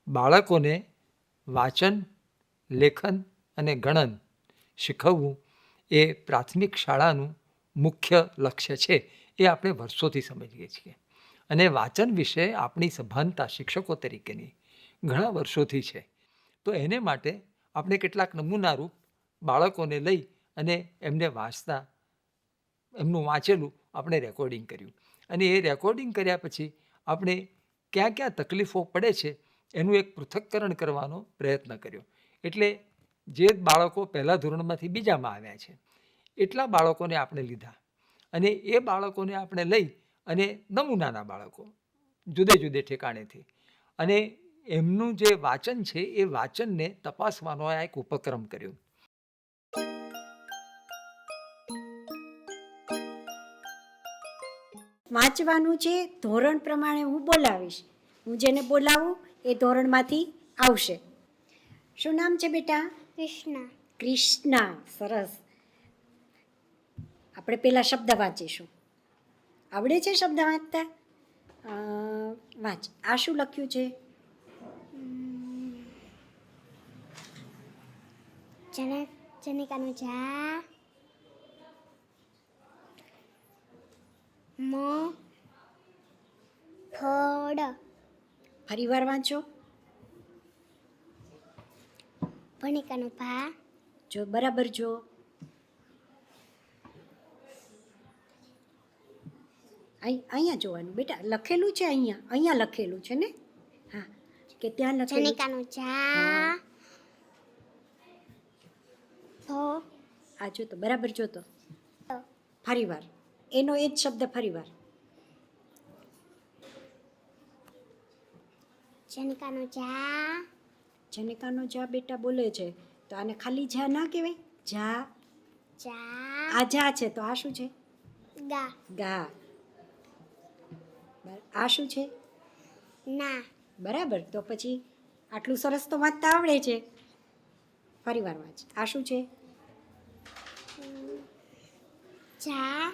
બાળકોને વાંચન, લેખન અને ગણન શીખવવું એ પ્રાથમિક શાળાનું મુખ્ય લક્ષ્ય છે. એ આપણે વર્ષોથી સમજીએ છીએ. અને વાંચન વિશે આપણી સભાનતા શિક્ષકો તરીકેની ઘણા વર્ષોથી છે. તો એને માટે આપણે કેટલાક નમૂનારૂપ બાળકોને લઈ અને એમને વાંચતા, એમનું વાંચેલું આપણે રેકોર્ડિંગ કર્યું. અને એ રેકોર્ડિંગ કર્યા પછી આપણે ક્યાં ક્યાં તકલીફો પડે છે એનું એક પૃથક્કરણ કરવાનો પ્રયત્ન કર્યો. એટલે જે બાળકો પહેલા ધોરણમાંથી બીજામાં આવ્યા છે એટલા બાળકોને આપણે લીધા અને એ બાળકોને આપણે લઈ અને નમૂનાના બાળકો જુદે જુદે ઠેકાણેથી અને એમનું જે વાંચન છે એ વાંચનને તપાસવાનો આ એક ઉપક્રમ કર્યો. વાંચવાનું છે ધોરણ પ્રમાણે હું બોલાવીશ. હું જેને બોલાવું એ ધોરણમાંથી આવશે. શું નામ છે બેટા? કૃષ્ણ. કૃષ્ણા. સરસ. આપણે પેલા શબ્દ વાંચીશું. આવડે છે શબ્દ વાંચતા? વાંચ. આ શું લખ્યું છે? જનકાનું જા, મ, ફળ. ફરી વાર વાંચો. ભણિકાનું ભા, જો બરાબર જો. અહીંયા જોવાનું બેટા, લખેલું છે અહીંયા લખેલું છે ને? હા, કે ત્યાં લખેલું? જનકાનું જા, ભો. આ જોતો બરાબર જોતો. ફરી વાર એનો એ જ શબ્દ ફરી વાર. જનકાનું જા, જનકાનો જા બેટા બોલે છે તો આને ખાલી જા ના કહેવાય? જા. જા, આ જા છે તો આ શું છે? ગા. ગા. આ શું છે? ના. બરાબર. તો પછી આટલું સરસ તો વાંચતા આવડે છે. ફરી વાર વાંચ. આ શું છે? જા,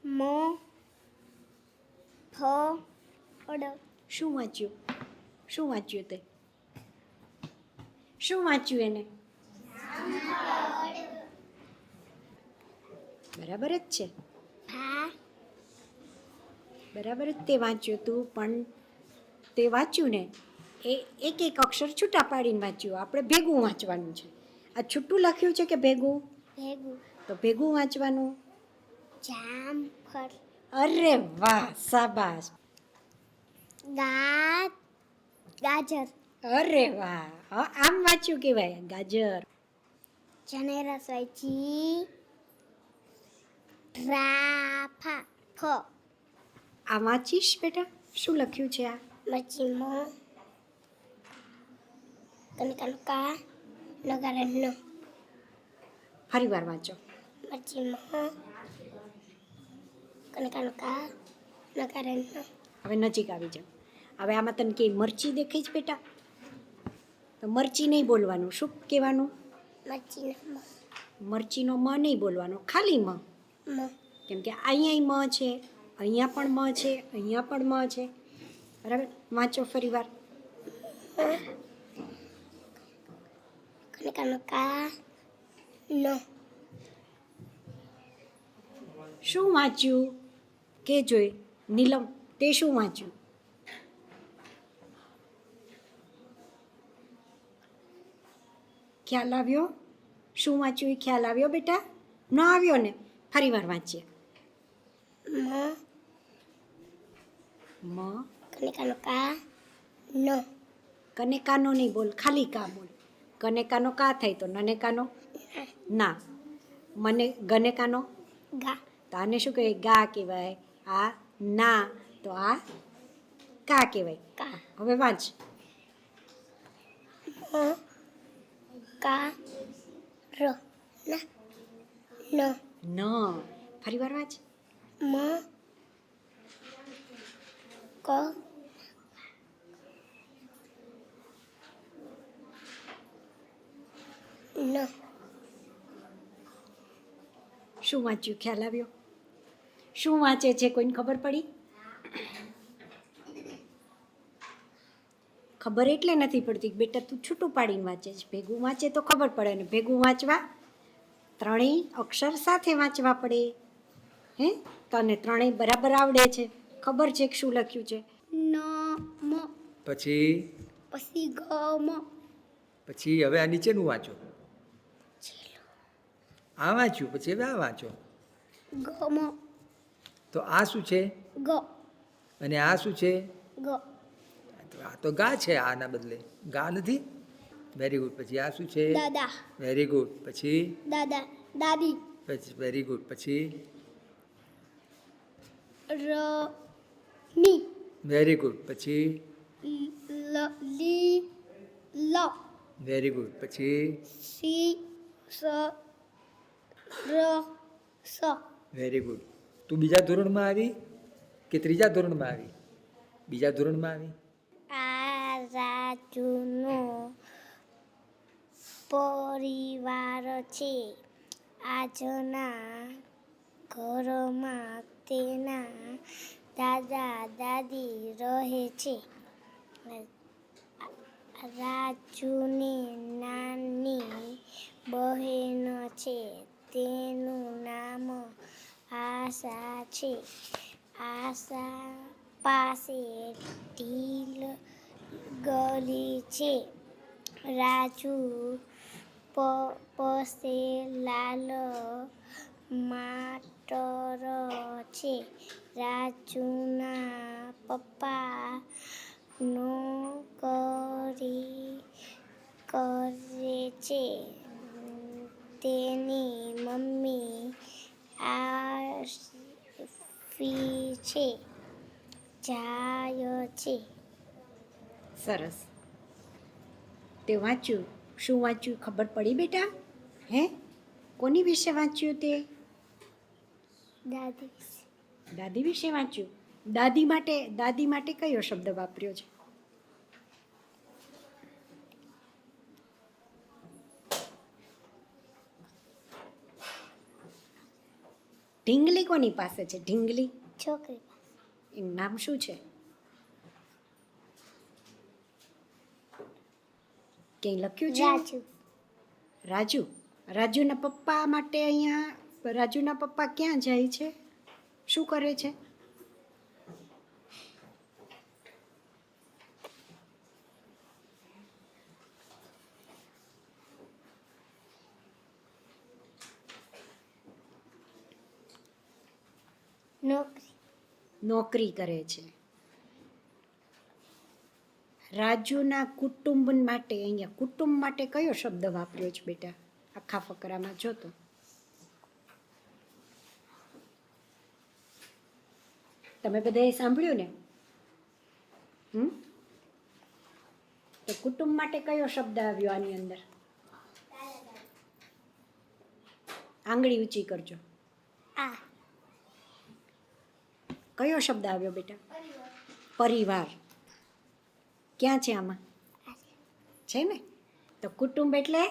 મો, ફો, ઓડો. શું વાંચ્યું? શું વાંચ્યું તે? શું વાંચ્યું એને? બરાબર જ છે. ભા, બરાબર જ તે વાંચ્યું તું, પણ તે વાંચ્યું ને એ એક એક અક્ષર છૂટા પાડીને વાંચ્યું. આપણે ભેગું વાંચવાનું છે. આ છૂટું લખ્યું છે કે ભેગું? ભેગું. તો ભેગું વાંચવાનું. જામફળ. અરે વાહ, શાબાશ. ગાજર. અરે વાહ, આમ વાંચ્યું કહેવાય, ગાજર. જનેરસ વાંચી, રાફા, ફો. આ વાંચીશ બેટા? શું લખ્યું છે આ? મરચી, મો, કનકાનું કા, નગારે ન. ફરી વાર વાંચો. મરચી, મો, કનકાનું કા, નગારે ન. હવે નજીક આવી જાઓ. હવે આમાં તને કે મરચી દેખાય છે બેટા? તો મરચી નહીં બોલવાનું. શું કહેવાનું? મરચી, મરચીનો મ નહીં બોલવાનો, ખાલી મ. કેમ કે અહીંયા મ છે, અહીંયા પણ મ છે, અહીંયા પણ મ છે. બરાબર. વાંચો ફરી વાર. કનકાનું કા, નો. શું વાંચ્યું કે જોઈ? નીલમ, તે શું વાંચ્યું? ખ્યાલ આવ્યો? શું વાંચ્યું એ ખ્યાલ આવ્યો બેટા? ન આવ્યો ને? ફરી વાર વાંચીએ. મ, કનકાનું કા, નો. કને કાનો નહીં બોલ, ખાલી કા બોલ. કને કાનો કા થાય તો નને કાનો ના. મને ગને કાનો ગા. તો આને શું કહેવાય? ગા કહેવાય. આ ના તો આ કા કહેવાય. કા. હવે વાંચ. કા, રો, ના, નો. ન. ફરી વાર વાંચ. મ, કો, નો. શું વાંચ્યું? ખ્યાલ આવ્યો? શું વાંચે છે? કોઈને ખબર પડી? ખબર એટલે નથી પડતી કે બેટા તું છૂટું પાડીને વાંચે છે. ભેગું વાંચે તો ખબર પડે ને ભેગું વાંચવા ત્રણેય અક્ષર સાથે વાંચવા પડે. હે તને ત્રણેય બરાબર આવડે છે, ખબર છે કે શું લખ્યું છે. ન મ પછી પછી ગ મ પછી હવે આ નીચેનું વાંચો. આ વાંચ્યું પછી હવે આ વાંચો. ગ મ તો આ શું છે ગ અને આ શું છે? ગ તો આ તો ગા છે, આના બદલે ગા નથી. Very good. પછી આ શું છે? દાદા વેરી ગુડ. પછી દાદા દાદી વેરી ગુડ. પછી ર ની વેરી ગુડ. પછી લ લી લ વેરી ગુડ. પછી સી સ ર સ વેરી ગુડ. તું બીજા ધોરણમાં આવી કે ત્રીજા ધોરણમાં આવી? બીજા ધોરણમાં આવી. આ રાજુનો પરિવાર છે. આજના ઘરમાં તેના દાદા દાદી રહે છે. રાજુની નાની બહેન છે. તેનું નામ આશા છે. આશા પાસે ઢીલ ગલી છે. રાજુ પાસે લાલ માટર છે. રાજુના પપ્પા નોકરી કરે છે. તેની મમ્મી આરસી છે. જાય છે. સરસ. તે વાંચ્યું, શું વાંચ્યું ખબર પડી બેટા? હે કોની વિશે વાંચ્યું તે? દાદી દાદી વિશે વાંચ્યું. દાદી માટે કયો શબ્દ વાપર્યો છે? ઢીંગલી કોની પાસે છે? ઢીંગલી છોકરી એનું નામ શું છે? ક્યાંય લખ્યું છે? રાજુ રાજુ. રાજુના પપ્પા માટે અહીંયા રાજુના પપ્પા ક્યાં જાય છે? શું કરે છે? નોકરી કરે છે. રાજુના કુટુંબ માટે અહીંયા કુટુંબ માટે કયો શબ્દ વાપર્યો છે બેટા? આખા ફકરામાં જોતો. તમે બધાએ સાંભળ્યું ને? તો કુટુંબ માટે કયો શબ્દ આવ્યો આની અંદર? આંગળી ઊંચી કરજો. આ કયો શબ્દ આવ્યો બેટા? પરિવાર. ક્યાં છે આમાં? છે ને? તો કુટુંબ એટલે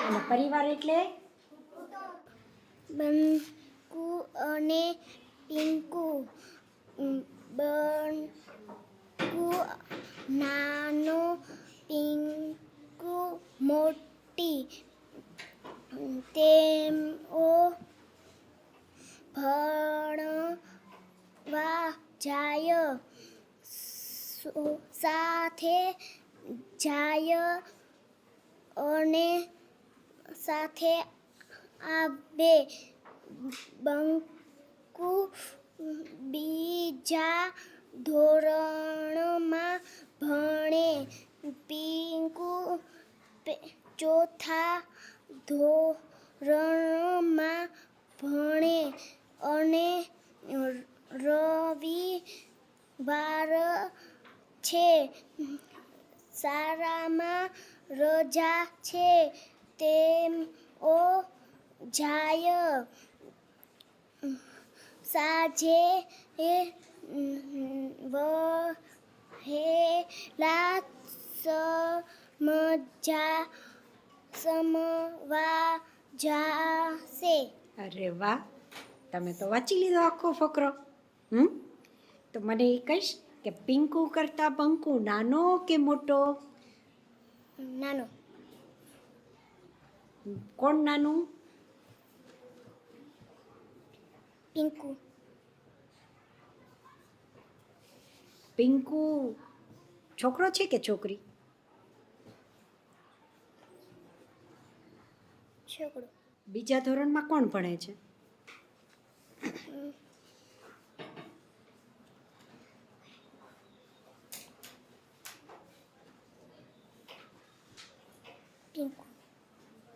અને પરિવાર એટલે બંકુ અને પિંકુ. બંકુ નાનો, પિંકુ મોટી. તેઓ ભણવા જાય, સાથે જાય અને સાથે આવે. બંકુ બીજા ધોરણમાં ભણે. પિંકુ ચોથા ધોરણમાં ભણે અને રવિવાર છે. શાળામાં રજા છે. તેઓ જાય. સાંજે વહેલા સમવા જાશે. અરે વાહ, તમે તો વાંચી લીધો આખો ફકરો. તો મને એ કહીશ કે કે પિંકુ કરતા બંકુ નાનો કે મોટો? નાનો. કોણ નાનું? પિંકુ. પિંકુ છોકરો છે કે છોકરી? છોકરો. બીજા ધોરણમાં કોણ ભણે છે? પિંકુ.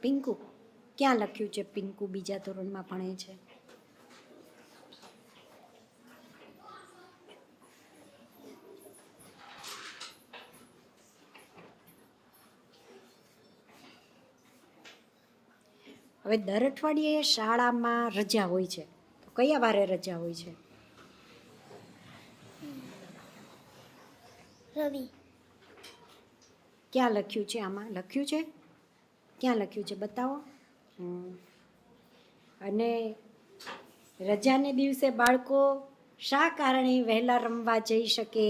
પિંકુ. ક્યાં લખ્યું છે પિંકુ બીજા ધોરણમાં ભણે છે? હવે દર અઠવાડિયે શાળામાં રજા હોય છે, તો કયા વારે રજા હોય છે? રવિ. ક્યાં લખ્યું છે? આમાં લખ્યું છે? ક્યાં લખ્યું છે બતાવો. અને રજાને દિવસે બાળકો શા કારણે વહેલા રમવા જઈ શકે?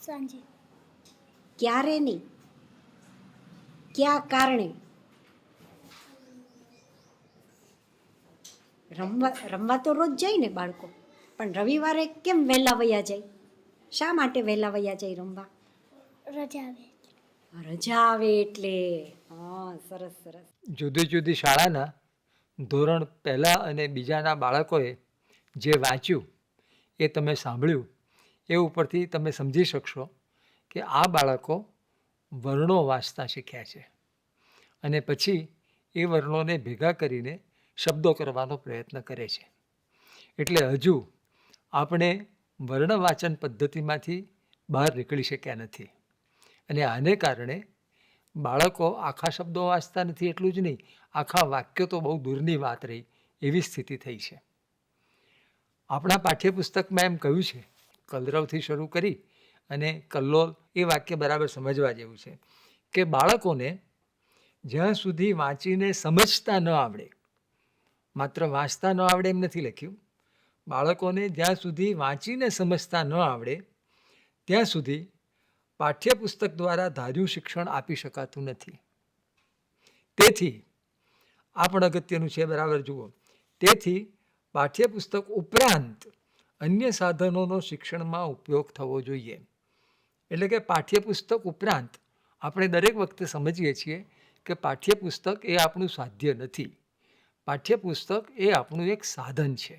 સાંજે. ક્યારે નહીં, ક્યાં કારણે? રમવા તો રોજ જાય ને બાળકો, પણ રવિવારે કેમ વહેલા વયા જાય? શા માટે વહેલા વયા જાય રમવા? રજા આવે. રજા આવે એટલે. હા, સરસ સરસ. જુદી જુદી શાળાના ધોરણ પહેલાં અને બીજાના બાળકોએ જે વાંચ્યું એ તમે સાંભળ્યું, એ ઉપરથી તમે સમજી શકશો કે આ બાળકો વર્ણો વાંચતા શીખ્યા છે અને પછી એ વર્ણોને ભેગા કરીને શબ્દો કરવાનો પ્રયત્ન કરે છે. એટલે હજુ આપણે વર્ણ વાંચન પદ્ધતિમાંથી બહાર નીકળી શક્યા નથી અને આને કારણે બાળકો આખા શબ્દો વાંચતા નથી, એટલું જ નહીં, આખા વાક્યો તો બહુ દૂરની વાત રહી એવી સ્થિતિ થઈ છે. આપણા પાઠ્યપુસ્તકમાં એમ કહ્યું છે, કલરવથી શરૂ કરી અને કલ્લોલ, એ વાક્ય બરાબર સમજવા જેવું છે કે બાળકોને જ્યાં સુધી વાંચીને સમજતા ન આવડે, માત્ર વાંચતા ન આવડે એમ નથી લખ્યું, બાળકોને જ્યાં સુધી વાંચીને સમજતા ન આવડે ત્યાં સુધી પાઠ્યપુસ્તક દ્વારા ધાર્યું શિક્ષણ આપી શકાતું નથી. તેથી આ પણ અગત્યનું છે, બરાબર જુઓ. તેથી પાઠ્યપુસ્તક ઉપરાંત અન્ય સાધનોનો શિક્ષણમાં ઉપયોગ થવો જોઈએ. એટલે કે પાઠ્યપુસ્તક ઉપરાંત આપણે દરેક વખતે સમજીએ છીએ કે પાઠ્યપુસ્તક એ આપણું સાધ્ય નથી, પાઠ્યપુસ્તક એ આપણું એક સાધન છે.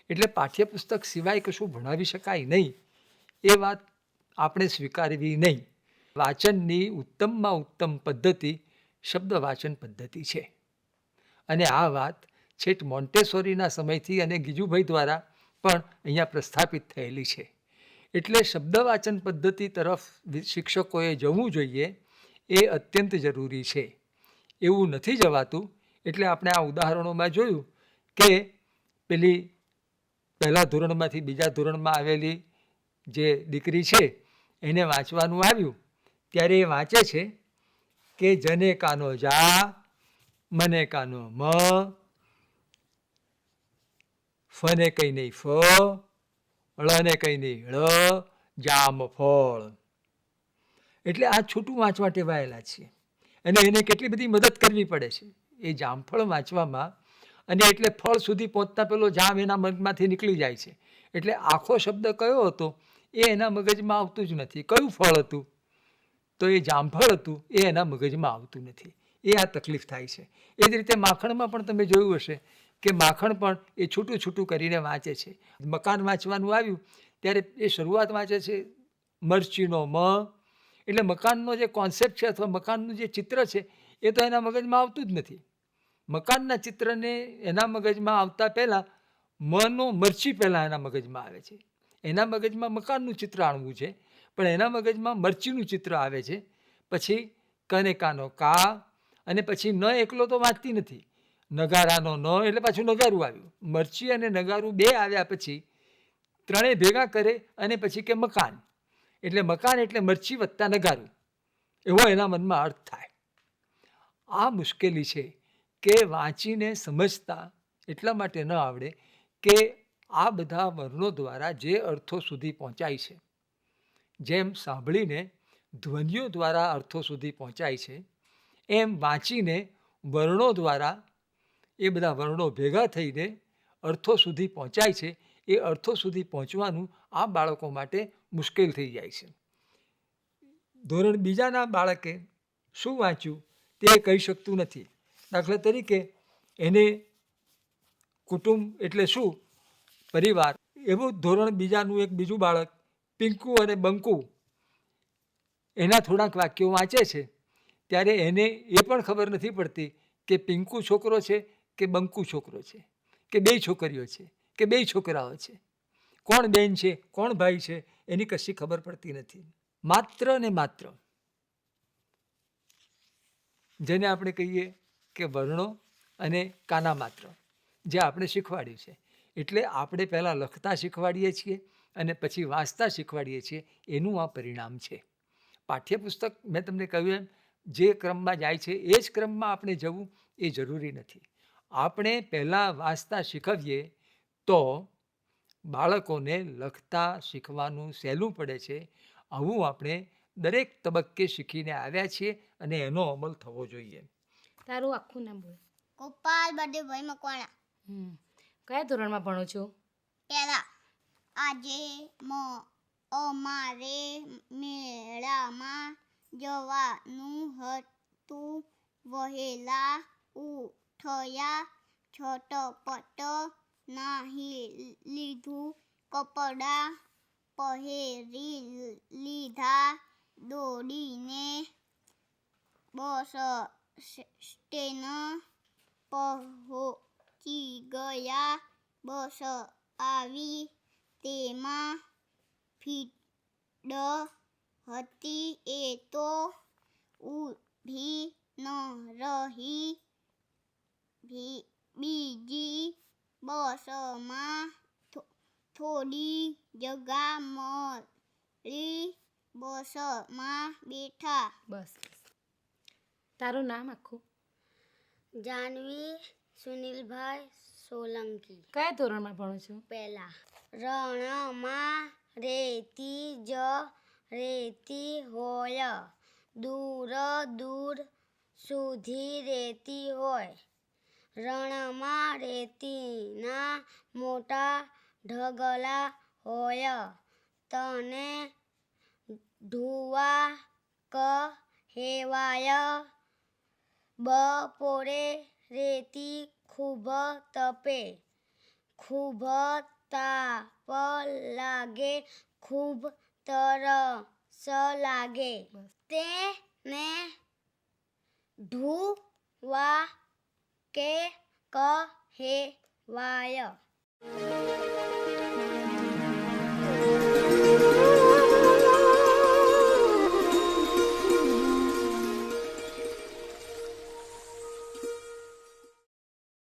એટલે પાઠ્યપુસ્તક સિવાય કશું ભણાવી શકાય નહીં એ વાત આપણે સ્વીકારવી નહીં. વાંચનની ઉત્તમમાં ઉત્તમ પદ્ધતિ શબ્દ વાંચન પદ્ધતિ છે અને આ વાત છેક મોન્ટેસોરીના સમયથી અને ગીજુભાઈ દ્વારા પણ અહીંયા પ્રસ્થાપિત થયેલી છે. એટલે શબ્દ વાંચન પદ્ધતિ તરફ શિક્ષકોએ જવું જોઈએ, એ અત્યંત જરૂરી છે. એવું નથી જવાતું. એટલે આપણે આ ઉદાહરણોમાં જોયું કે પેલી પહેલા ધોરણમાંથી બીજા ધોરણમાં આવેલી જે દીકરી છે એને વાંચવાનું આવ્યું ત્યારે એ વાંચે છે કે જને કાનો જા, મને કાનો મ, ફને કઈ નહીં ફ, ળને કઈ નહીં ળ, જામ ફળ. એટલે આ છૂટું વાંચવા ટેવાયેલા છીએ અને એને કેટલી બધી મદદ કરવી પડે છે એ જામફળ વાંચવામાં. અને એટલે ફળ સુધી પહોંચતા પેલો જામ એના મગજમાંથી નીકળી જાય છે. એટલે આખો શબ્દ કયો હતો એ એના મગજમાં આવતું જ નથી. કયું ફળ હતું? તો એ જામફળ હતું, એ એના મગજમાં આવતું નથી. એ આ તકલીફ થાય છે. એ જ રીતે માખણમાં પણ તમે જોયું હશે કે માખણ પણ એ છૂટું છૂટું કરીને વાંચે છે. મકાન વાંચવાનું આવ્યું ત્યારે એ શરૂઆત વાંચે છે મરચીનો મ, એટલે મકાનનો જે કોન્સેપ્ટ છે અથવા મકાનનું જે ચિત્ર છે એ તો એના મગજમાં આવતું જ નથી. મકાનના ચિત્રને એના મગજમાં આવતા પહેલાં મનો મરચી પહેલાં એના મગજમાં આવે છે. એના મગજમાં મકાનનું ચિત્ર આણવું છે પણ એના મગજમાં મરચીનું ચિત્ર આવે છે. પછી કને કાનો કા, અને પછી ન એકલો તો વાંચતી નથી, નગારાનો ન એટલે પાછું નગારું આવ્યું. મરચી અને નગારું બે આવ્યા પછી ત્રણેય ભેગા કરે અને પછી કે મકાન, એટલે મકાન એટલે મરચી વત્તા નગારું, એવો એના મનમાં અર્થ થાય. આ મુશ્કેલી છે કે વાંચીને સમજતા એટલા માટે ન આવડે કે આ બધા વર્ણો દ્વારા જે અર્થો સુધી પહોંચાય છે, જેમ સાંભળીને ધ્વનિઓ દ્વારા અર્થો સુધી પહોંચાય છે, એમ વાંચીને વર્ણો દ્વારા એ બધા વર્ણો ભેગા થઈને અર્થો સુધી પહોંચાય છે. એ અર્થો સુધી પહોંચવાનું આ બાળકો માટે મુશ્કેલ થઈ જાય છે. ધોરણ બીજાના બાળકે શું વાંચ્યું તે કહી શકતું નથી. દાખલા તરીકે એને કુટુંબ એટલે શું, પરિવાર, એવું ધોરણ બીજાનું એક બીજું બાળક પિંકુ અને બંકુ એના થોડાક વાક્યો વાંચે છે, ત્યારે એને એ પણ ખબર નથી પડતી કે પિંકુ છોકરો છે કે બંકુ છોકરો છે, કે બે છોકરીઓ છે કે બે છોકરાઓ છે, કોણ બેન છે કોણ ભાઈ છે, એની કશી ખબર પડતી નથી. માત્ર ને માત્ર જેને આપણે કહીએ કે વર્ણો અને કાના માત્ર જે આપણે શીખવાડ્યું છે, એટલે આપણે પહેલાં લખતા શીખવાડીએ છીએ અને પછી વાંચતા શીખવાડીએ છીએ, એનું આ પરિણામ છે. પાઠ્યપુસ્તક મેં તમને કહ્યું એમ જે ક્રમમાં જાય છે એ જ ક્રમમાં આપણે જવું એ જરૂરી નથી. આપણે પહેલાં વાંચતા શીખવીએ તો બાળકોને લખતા શીખવાનું સહેલું પડે છે. આવું આપણે દરેક તબક્કે શીખીને આવ્યા છીએ અને એનો અમલ થવો જોઈએ. તારું આખું નામ બોલ. ગોપાલ બળદેવભાઈ મકવાણા. કયા ધોરણમાં ભણો છો? પહેલા આજે અમારે મેળામાં જવાનું હતું. વહેલા ઉઠ્યા, છટપટ નાહી લીધું, કપડાં પહેરી લીધા, દોડીને બસ સ્ટેન્ડ પહોંચી ગયા. બસ આવી, તેમાં ભીડ હતી એ તો ઊભી ન રહી. બીજી બસમાં થોડી જગા મળી, બસમાં બેઠા. બસ. તારું નામ આખું? જાનવી સુનિલભાઈ સોલંકી. કયા ધોરણમાં ભણો છો? પહેલા રણમાં રેતી હોય, દૂર દૂર સુધી રેતી હોય. રણમાં રેતીના મોટા ઢગલા હોય. તને ધુવા કહેવાય. બપોરે રેતી ખૂબ તપે, ખૂબ તાપ લાગે, ખૂબ તરસ લાગે. તેને ધુવા કે કહેવાય.